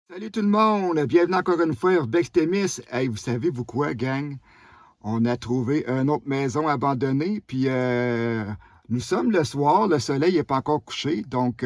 Salut tout le monde, bienvenue encore une fois à Urbex Témis. Hey, vous savez, vous quoi, gang? On a trouvé une autre maison abandonnée, puis nous sommes le soir, le soleil n'est pas encore couché, donc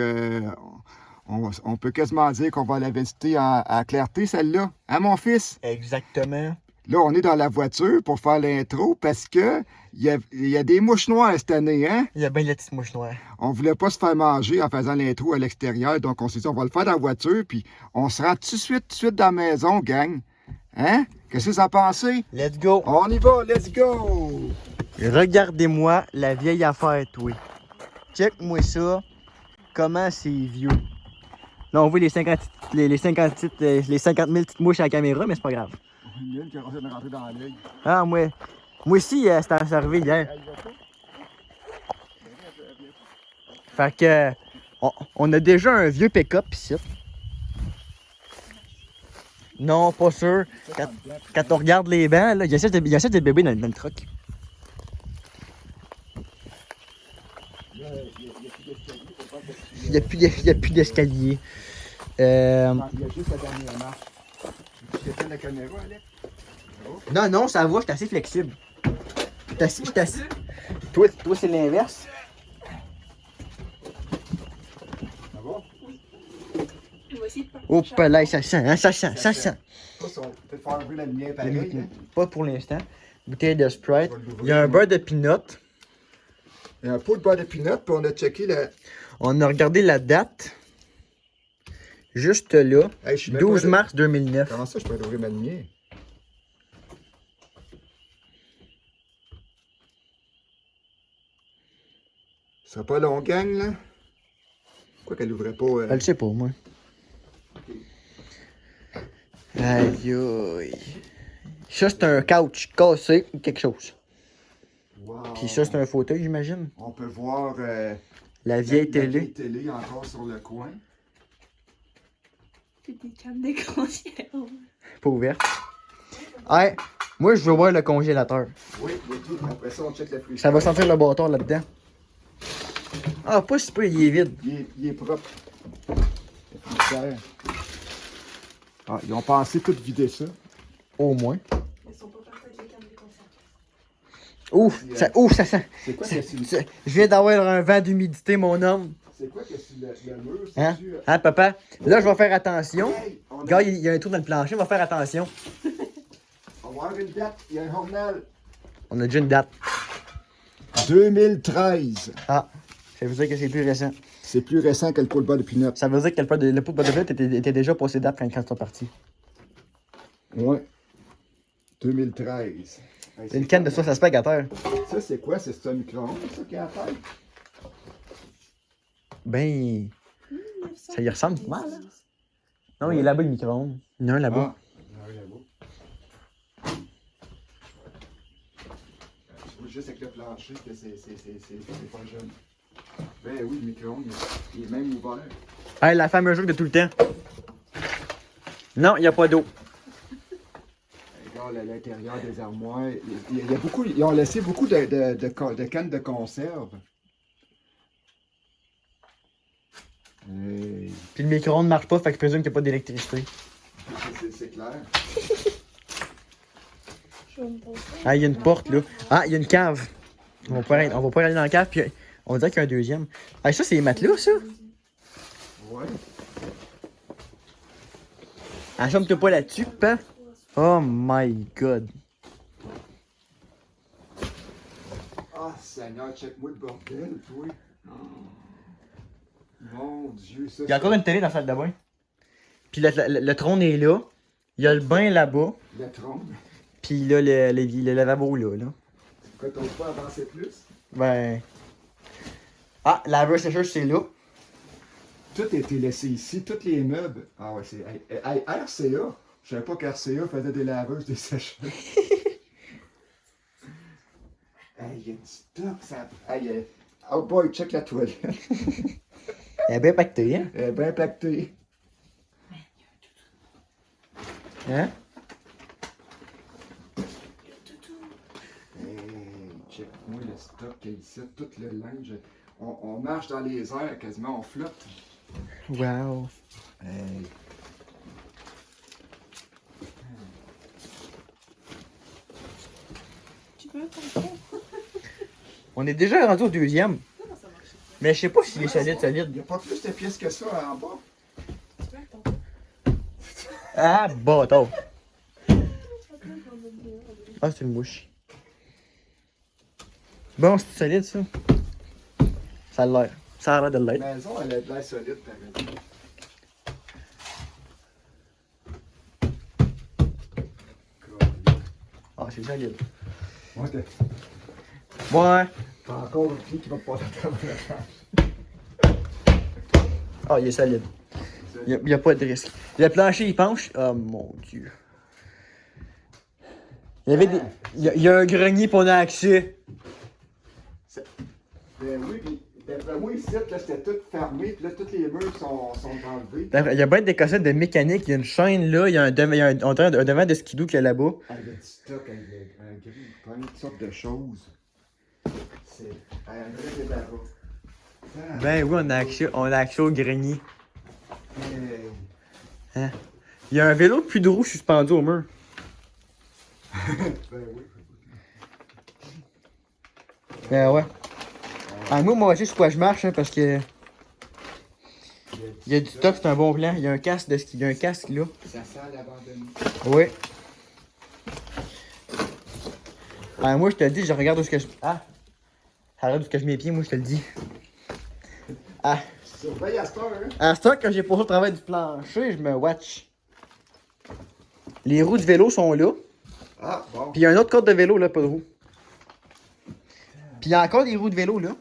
on peut quasiment dire qu'on va la visiter à clarté, celle-là. Hein, mon fils? Exactement. Là, on est dans la voiture pour faire l'intro parce que il y a des mouches noires cette année, hein? Il y a bien la petite mouche noire. On voulait pas se faire manger en faisant l'intro à l'extérieur, donc on s'est dit on va le faire dans la voiture, puis on se rend tout de suite dans la maison, gang. Hein? Qu'est-ce que vous en pensez? Let's go! On y va, let's go! Regardez-moi la vieille affaire, toi. Check-moi ça. Comment c'est vieux. Là, on voit les 50, les 50 les 50 000 petites mouches à la caméra, mais c'est pas grave. Il y a une qui a de rentrer dans l'œil. Ah, moi aussi, c'est arrivé hier. Fait que, on a déjà un vieux pick-up ici. Non, pas sûr. Quand on regarde les bancs, là, il y a des bébés dans le truck. Il n'y a plus d'escalier. Il y a juste la dernière marche. Tu éteins la caméra, Alex? Non, non, ça va, je suis assez flexible. Je suis assez... Toi c'est l'inverse. Ça va? Oh, là, ça sent, hein, ça sent. Ça, on peut peut-être faire ouvrir la lumière pareil. Hein? Pas pour l'instant. Bouteille de Sprite. Il y a un beurre de peanut. Il y a un pot de beurre de peanut, puis on a checké la. On a regardé la date. Juste là. Hey, je suis même 12 pas là. mars 2009. Comment ça, je peux ouvrir ma lumière? Ça sera pas long, gang, là? Pourquoi qu'elle ouvrait pas? Je le sais pas, moi. Aïe aïe. Ça, c'est un couch cassé ou quelque chose. Wow. Puis ça, c'est un fauteuil, j'imagine. On peut voir La vieille la télé. vieille télé encore sur le coin. Puis des cannes de conserve. Pas ouverte. Ouais, moi, je veux voir le congélateur. Oui, tout. Après ça, on check le frigo. Ça va sentir le bâton là-dedans. Ah, pas si peu, il est vide. Il est propre. Le frigidaire. Ah, ils ont pensé tout vider ça. Au moins. Ils sont pas partis avec les cannes de conserve. Ouf, ça sent. C'est quoi C'est- que c'est? c'est- Je viens d'avoir un vent d'humidité, mon homme. C'est quoi que c'est le mur? Hein? C'est-tu, Hein, papa? Là, je vais faire attention. Hey, on Gars, il y a un trou dans le plancher, on va faire attention. va avoir une date. Il y a un journal. On a déjà une date. 2013. Ah, ça veut dire que c'est plus récent. C'est plus récent que le pot de beurre de peanut. Ça veut dire que le pot de boîte de était déjà passé date quand ils sont partis. Ouais. 2013. Hey, Une canne de sauce à spag à terre. Ça, c'est quoi? C'est un micro-ondes, ça, qui est à terre? Ben, ça y ressemble pas mal, hein? Non, il est là-bas le micro-ondes. Il y en a un là-bas. Ah, oui, là-bas. Je vois juste avec le plancher que c'est pas jeune. Ben oui, le micro-ondes, il est même ouvert. Hey, la fameuse joke de tout le temps. Non, il n'y a pas d'eau. Regarde à l'intérieur des armoires. Il y a beaucoup, ils ont laissé beaucoup de cannes de conserve. Hey, Puis le micro-ondes marche pas, fait que je présume qu'il n'y a pas d'électricité. c'est clair. Je vais me poser. Ah, il y a une porte là. Ah, il y a une cave. On va pouvoir aller dans la cave, puis on dirait qu'il y a un deuxième. Ah, ça, c'est les matelas, ça? Ouais. Assomme-toi pas là-dessus, papa. Oh my god. Ah, Seigneur, check-moi le bordel, toi. Oh. Mon Dieu, ça. Il y a encore une télé dans la salle de bain. Puis le trône est là. Il y a le bain là-bas. Le trône. Puis là, le lavabo là. Quand on peut avancer plus. Ben. Ah, la laveuse sécheuse, c'est là. Tout a été laissé ici, tous les meubles. Ah ouais, c'est. Hey, RCA. Je savais pas qu'RCA faisait des laveuses, des sécheuses. Hey, il y a du stock, ça. Hey, oh boy, check la toilette. Elle est bien pactée, hein? Elle est bien pactée. Hein? Hey, check-moi le stock qu'il y a ici, tout le linge. On marche dans les airs quasiment, on flotte. Wow. Hey. peux, ton con. On est déjà rendu au deuxième. Comment ça marche? Mais je sais pas s'il est solide, Il solide. n'y a pas plus de pièces que ça en bas. Tu peux avec ton con. Ah, bâtard. Ah, c'est une mouche. Bon, c'est solide, ça. Ça a l'air. Ça a l'air de La l'être. maison, elle a de l'air solide, pareil. Ah, c'est solide. Ouais, Ouais. t'as encore un pied qui va te passer à travers la cage. Ah, il est solide. Il n'y a pas de risque. Le plancher, il penche. Oh mon dieu. Il y avait des. Il y a un grenier pour on a accès. Ben oui, puis d'après moi, ici, là, c'était tout fermé, puis là, tous les murs sont enlevés. Il y a bien des cassettes de mécanique. Il y a une chaîne là. Il y a un devant de skidoo qu'il y a là-bas. Ah, il y a du stock, un gris, plein de sortes de choses. C'est un vrai débarras. Ah, Ben oui, on a accès au grenier. hey. Il y a un vélo de plus de roues suspendu au mur. Ben oui. Ben ouais. Ah, moi, je sais sur quoi je marche, hein, parce que. Il y a du stock, c'est un bon plan. Il y a un casque de ski. Il y a un casque là. Ça sent l'abandonné. Oui. Ah, moi, je te le dis, je regarde où est-ce que je. Ah! Arrête où est-ce que je mets les pieds, moi, je te le dis. Ah! Surveille à cette heure, hein? À ce temps, quand j'ai posé le travail du plancher, je me watch. Les roues de vélo sont là. Ah, bon. Puis il y a un autre corde de vélo là, pas de roue. Puis il y a encore des roues de vélo là.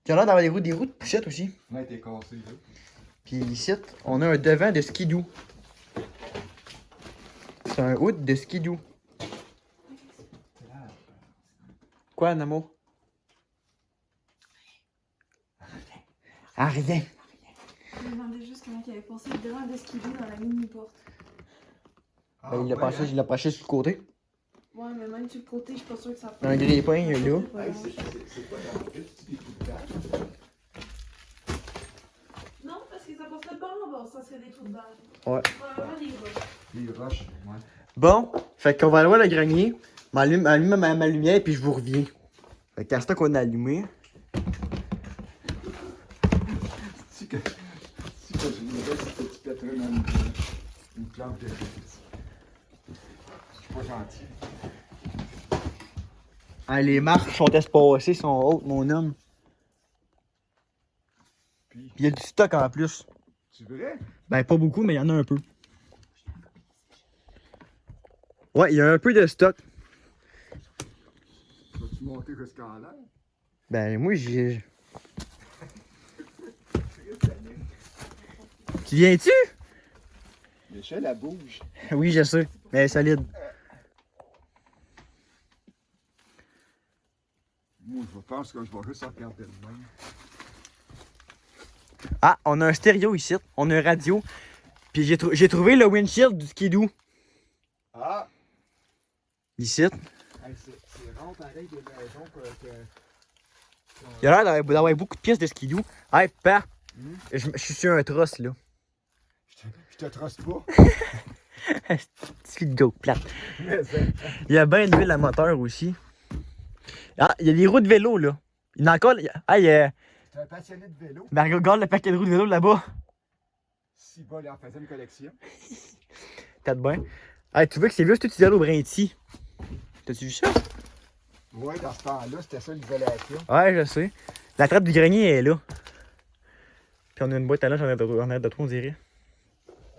Puis il y a l'air d'avoir des roues de poussette aussi. Ouais, t'es cassé, là. Puis ici, on a un devant de skidoo. C'est un hood de skidoo. Quoi, Namo? Ah, rien. Je me demandais juste comment il avait passé devant de skidoo dans la mini-porte. Ah, Ben, il l'a passé sur le côté. Ouais, mais même sur le côté, je suis pas sûre que ça Un grille-pain, il est là. Hey, c'est quoi dans le vide? C'est des coups de balle? Non, parce que ça passe de bord en bord, ça serait des trous de balle. Ouais. Probablement des roches. Des roches, ouais. Bon, fait qu'on va aller voir le grenier. M'allume ma lumière puis je vous reviens. Fait qu'à ce temps qu'on a allumé. Si que je me laisse, tu pèterais dans une plante de riz. Je suis pas gentil. Ah, les marches sont espacées, sont hautes, mon homme. Puis, Puis il y a du stock en plus. tu verrais? Ben, pas beaucoup, mais il y en a un peu. Ouais, il y a un peu de stock. Vas-tu monter jusqu'en l'air? Ben, moi, j'ai. Tu viens-tu? L'échelle, elle bouge. Oui, je sais, mais elle est solide. Moi, je pense que je vais juste regarder le même. Ah, on a un stéréo ici, on a un radio. Puis j'ai trouvé le windshield du skidoo. Ah! Ici. Hey, c'est rare pareil des maisons que... Il a l'air d'avoir beaucoup de pièces de skidoo. Hey, papa, je suis sur un tross là. Je te trosse pas. Petit de joke plate. Mais ça... Il y a bien de l'huile à moteur aussi. Ah, il y a des roues de vélo là. Il y en a encore. Ah, il y a. T'es un passionné de vélo. Ben, regarde le paquet de roues de vélo là-bas. Si bol, il en faisait une collection. T'as de bien. Hey, tu vois que c'est vieux, c'est tout isolé au brinti. T'as-tu vu ça? Ouais, dans ce temps-là, c'était ça l'isolation. Ouais, je sais. La trappe du grenier est là. Puis on a une boîte à linge en arrière de trop, on dirait.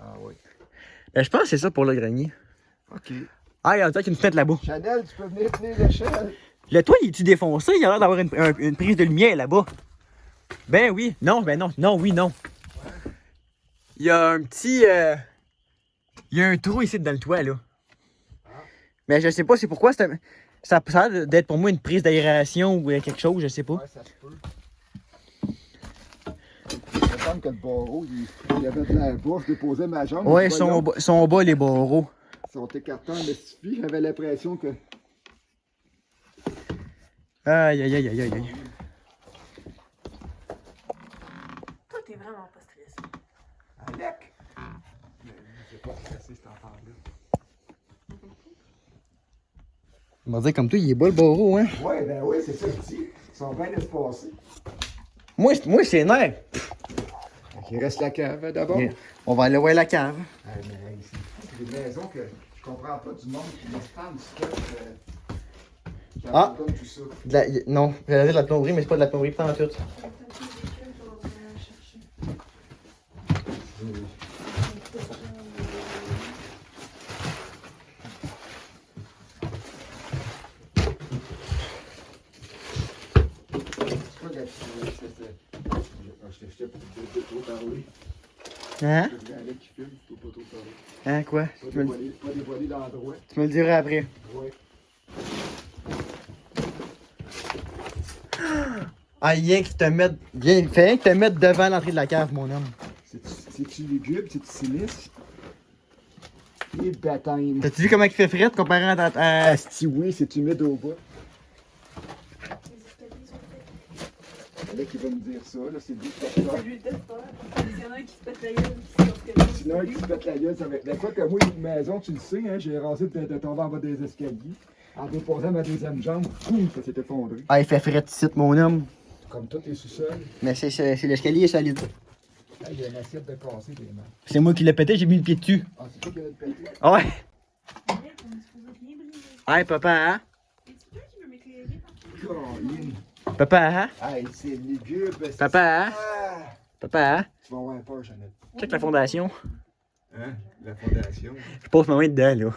Ah oui. Ben, je pense que c'est ça pour le grenier. OK. Ah, il y a une fenêtre là-bas. Chanel, tu peux venir tenir l'échelle. Le toit, il est-tu défoncé? Il a l'air d'avoir une prise de lumière là-bas. Ben oui. Non, ben non. Non, oui, non. Il y a un petit... Il y a un trou ici dans le toit, là. Mais je sais pas c'est pourquoi. Ça a l'air d'être pour moi une prise d'aération ou quelque chose, je sais pas. Ouais, ça se peut. Il me semble que le barreau, il avait de l'air bas. Je déposais ma jambe. Ouais, je ils sont bas les barreaux. sont écartants de suffit. J'avais l'impression que... Aïe, aïe, aïe, aïe, aïe, aïe. Toi, t'es vraiment pas stressé. Alec! Mais c'est pas stressé cet enfant-là. On va dire comme toi, il est beau le barreau, hein? Ouais, ben oui, c'est ça que je dis. Ils sont bien espacés. Moi c'est nerf. Il reste la cave d'abord. On va aller voir la cave. Mais c'est des maisons que je comprends pas du monde qui laisse tant de stuff. Qui abandonne tout ça. Non, j'allais dire de la plomberie, mais c'est pas de la plomberie, pas en tout. Je t'ai trop parlé. Hein? Avec qui filme, je t'ai pas trop parlé. Hein, quoi? Pas dévoiler l'endroit. Tu me le diras après. Ouais. Ah, rien que te mettre. Fais rien que te mettre devant l'entrée de la cave, mon homme. C'est-tu lugubre? C'est-tu sinistre? Les batailles. T'as-tu vu comment il fait fret comparé à. Asti, oui, c'est humide au bas. Là qui va me dire ça, là, c'est lui qui fait peur. C'est lui le testeur. Il y en a un qui se pète la gueule, qui se casse quelque chose. Sinon, un qui se pète la gueule, ça va être. La fois que moi, une maison, tu le sais, hein, j'ai rasé de tomber en bas des escaliers. En déposant ma deuxième jambe, boum, ça s'est effondré. Ah, il fait fret ici, mon homme. Comme tous les sous-sols. Mais c'est l'escalier solide. Ah, il y a une assiette de cassé, des mains. C'est moi qui l'ai pété, j'ai mis le pied dessus. Ah, c'est toi qui as le pété? Ah ouais. Merde, on est supposé bien briser. Ouais, papa, hein? Est-ce que tu veux m'éclairer par Caroline. Papa, hein? Hey, c'est lugubre. c'est- Papa, hein? Ah! Papa, hein? Tu vas avoir peur, Jeannette. Check la fondation. Hein? La fondation. Je pose ma main dedans, là.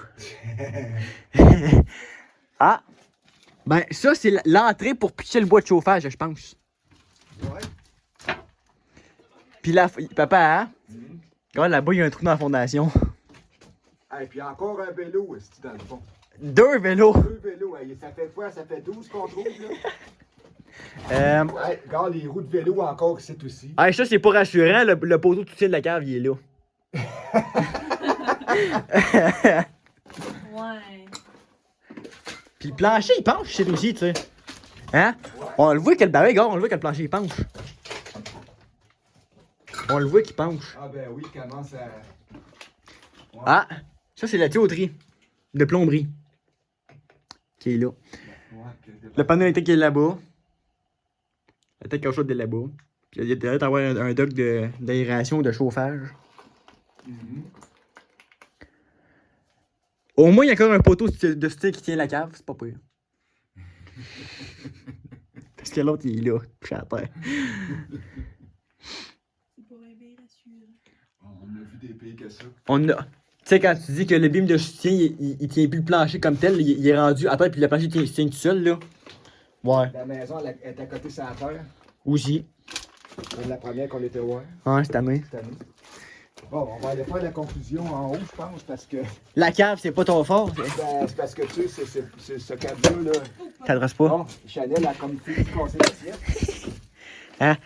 Ah! Ben, ça, c'est l'entrée pour pitcher le bois de chauffage, je pense. Ouais. Puis là, papa, hein? Mhm. Regarde, là-bas, il y a un trou dans la fondation. Et puis encore un vélo, est dans le fond. 2 vélos. Deux vélos, hey, ça fait quoi? Ça fait 12 qu'on trouve, là? Hey, regarde les roues de vélo encore ici aussi. Ah, ça, c'est pas rassurant. Le poteau tout seul de la cave, il est là. Ouais. Puis le plancher, il penche, c'est aussi, tu sais. Hein? On le voit que le baril, regarde, on le voit que le plancher, il penche. On le voit qu'il penche. Ah ben oui, il commence à... Ouais. Ah! Ça, c'est la tuyauterie de plomberie qui est là. Ouais, Le panneau électrique est là-bas. La tête chaude est là-bas. Puis il y a peut-être avoir un dock d'aération ou de chauffage. Mhm. Au moins, il y a encore un poteau de style qui tient la cave, c'est pas pire. Parce que l'autre, il est là, couché à terre. C'est pour rêver rassurant. On a vu des pays que ça. On a. Tu sais, quand tu dis que le beam de soutien, il tient plus le plancher comme tel, il est rendu à terre, puis le plancher il tient tout seul, là. Ouais. La maison, elle est à côté sur la terre. Aussi. C'est la première qu'on était voir Ouais, cette année. cette année. Bon, on va aller faire la conclusion en haut, je pense, parce que... La cave, c'est pas ton fort. Ben, c'est parce que, tu sais, c'est ce cadeau là. T'adresses pas. Bon, Chanel a comme fait passer l'assiette. Hein?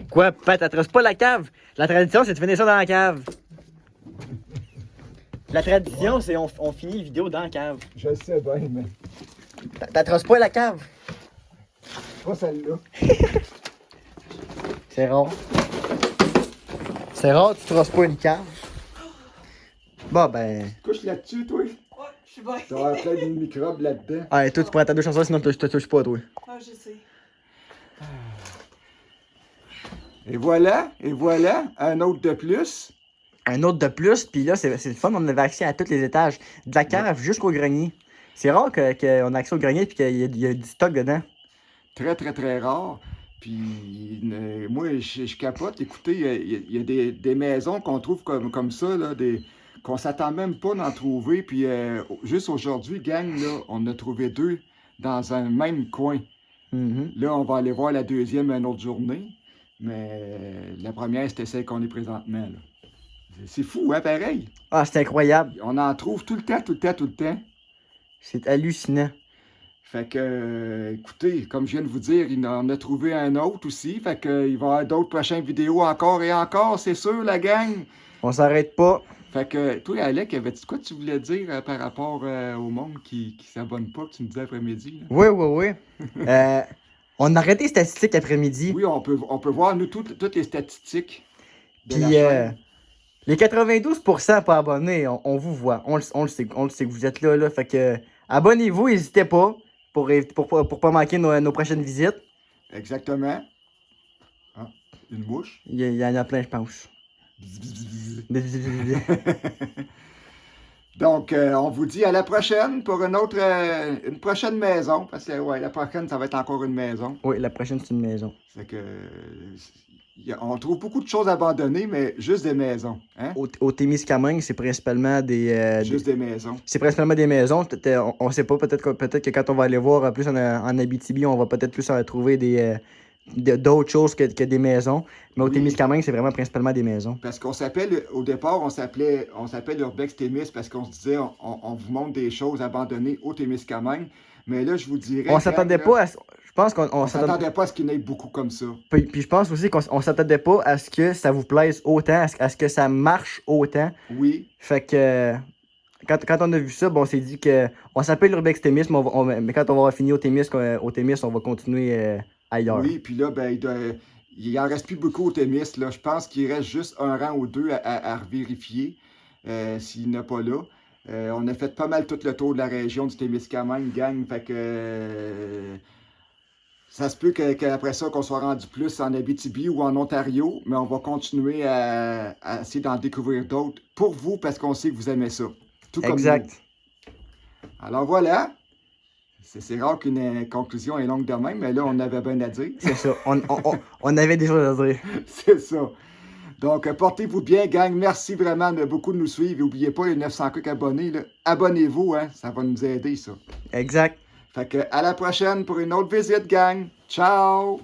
Quoi, papa, t'adresses pas la cave? La tradition, c'est de finir ça dans la cave. La tradition, c'est on finit la vidéo dans la cave. Je le sais bien, mais T'adresses pas la cave? pas celle-là. C'est rare. C'est rare que tu trosses pas une cave. Bon, ben. Couche là-dessus, toi. Ouais, je suis bien. T'as plein de microbes là-dedans. Ah, toi, tu prends ta douche en soir, sinon je te touche pas, toi. Ah, je sais. Et voilà, un autre de plus. Un autre de plus, puis là, c'est le fun, on avait accès à tous les étages. De la cave jusqu'au grenier. C'est rare qu'on ait accès au grenier et qu'il y a du stock dedans. Très, très, très rare. Puis, moi, je capote. Écoutez, il y a des maisons qu'on trouve comme ça, là, qu'on s'attend même pas d'en trouver. Puis, juste aujourd'hui, gang, là, on a trouvé 2 dans un même coin. Mhm. Là, on va aller voir la deuxième une autre journée. Mais la première, c'était celle qu'on est présentement. Là. C'est fou, hein, pareil. Ah, c'est incroyable. On en trouve tout le temps, tout le temps, tout le temps. C'est hallucinant. Fait que, écoutez, comme je viens de vous dire, il en a trouvé un autre aussi. Fait que, il va y avoir d'autres prochaines vidéos encore et encore, c'est sûr, la gang. On s'arrête pas. Fait que, toi, Alec, avais-tu quoi tu voulais dire par rapport au monde qui s'abonne pas, que tu me disais après-midi? Là? Oui. On a arrêté les statistiques après-midi. Oui, on peut voir, nous, toutes les statistiques de Puis la chaîne. les 92% pas abonnés, on vous voit. On le sait que vous êtes là. Fait que Abonnez-vous, n'hésitez pas pour pas manquer nos prochaines visites. Exactement. Ah, une mouche. Il y en a plein, je pense. Donc, on vous dit à la prochaine pour une prochaine maison. Parce que ouais, la prochaine, ça va être encore une maison. Oui, la prochaine, c'est une maison. C'est que on trouve beaucoup de choses abandonnées, mais juste des maisons. Hein? Au Témiscamingue, c'est principalement Juste des maisons. C'est principalement des maisons. On sait pas, peut-être que quand on va aller voir plus en Abitibi, on va peut-être plus trouver d'autres choses que des maisons. Mais au Oui. Témiscamingue, c'est vraiment principalement des maisons. Parce qu'on s'appelle, au départ, on s'appelle Urbex Témis parce qu'on se disait, on vous montre des choses abandonnées au Témiscamingue. Mais là, je vous dirais. On s'attendait pas à. Je pense qu'on s'attendait pas à ce qu'il y en ait beaucoup comme ça. Puis je pense aussi qu'on s'attendait pas à ce que ça vous plaise autant, à ce que ça marche autant. Oui. Fait que. Quand on a vu ça, bon, on s'est dit que. On s'appelle Urbex Témis, mais quand on va finir au Témis, on va continuer ailleurs. Oui, puis là, ben, il en reste plus beaucoup au Témis. Là. Je pense qu'il reste juste un rang ou deux à vérifier s'il n'est pas là. On a fait pas mal tout le tour de la région du Témiscamingue, gang. Fait que ça se peut qu'après ça, qu'on soit rendu plus en Abitibi ou en Ontario, mais on va continuer à essayer d'en découvrir d'autres pour vous parce qu'on sait que vous aimez ça. Tout comme exact. nous. Alors voilà. C'est rare qu'une conclusion est longue de même, mais là, on avait bien à dire. C'est ça. On avait des choses à dire. C'est ça. Donc, portez-vous bien, gang. Merci vraiment de beaucoup de nous suivre. N'oubliez pas, il y a 900 abonnés. Abonnez-vous, hein. Ça va nous aider, ça. Exact. Fait que, à la prochaine pour une autre visite, gang. Ciao!